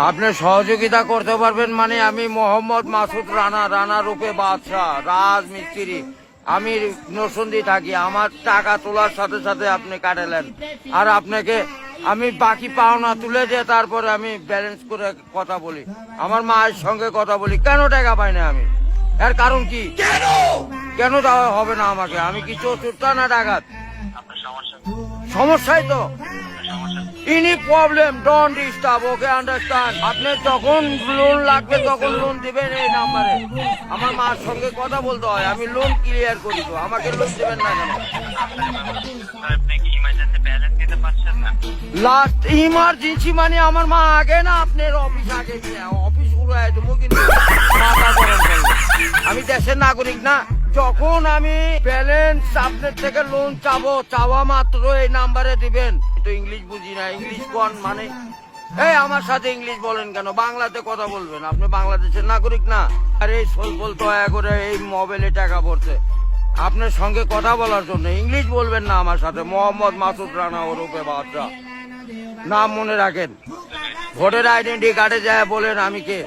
আপনি সহযোগিতা করতে পারবেন মানে আমি মোহাম্মদ মাসুদ রানা, রানা রূপে বাদশাহ, রাজমিস্ত্রি। আমি নরসিংদী থাকি। আমার টাকা তোলার সাথে সাথে আপনি কাটালেন, আর আপনাকে আমি বাকি পাওনা তুলে দিয়ে তারপরে আমি ব্যালেন্স করে কথা বলি, আমার মায়ের সঙ্গে কথা বলি। কেন টাকা পাই না আমি? এর কারণ কি? কেন দেওয়া হবে না আমাকে? আমি কি চতুর্থ না ডাকাত? সমস্যাই তো। Any problem don't disturb, okay understand. আপনি যখন লোন লাগবে তখন লোন দিবেন এই নাম্বারে। আমার মার সঙ্গে কথা বলতে হয়, আমি লোন ক্লিয়ার করি। তো আমাকে লোন দেবেন না কেন? লাস্ট ইমার্জেন্সি মানে আমার মা আগে না আপনার অফিস আগে অফিস উড়াই দেবো, কিন্তু মাথা গরম করবে। আমি দেশের নাগরিক না। যখন আমি ব্যালেন্স আপনার থেকে লোন চাবো, চাওয়া মাত্র এই নাম্বারে দিবেন। তো ইংলিশ বুঝি না, ইংলিশ কোন মানে? এই আমার সাথে ইংলিশ বলেন কেন? বাংলাতে কথা বলবেন। আপনি বাংলাদেশের নাগরিক না? আর এই বলতে হয় করে এই মোবাইলে টাকা পড়ছে আপনার সঙ্গে কথা বলার জন্য। ইংলিশ বলবেন না আমার সাথে। মোহাম্মদ মাসুদ রানা ওরফে বাদশাহ, নাম মনে রাখেন। ভোটার আইডেন্টি কার্ডে যায় বলেন আমি কে।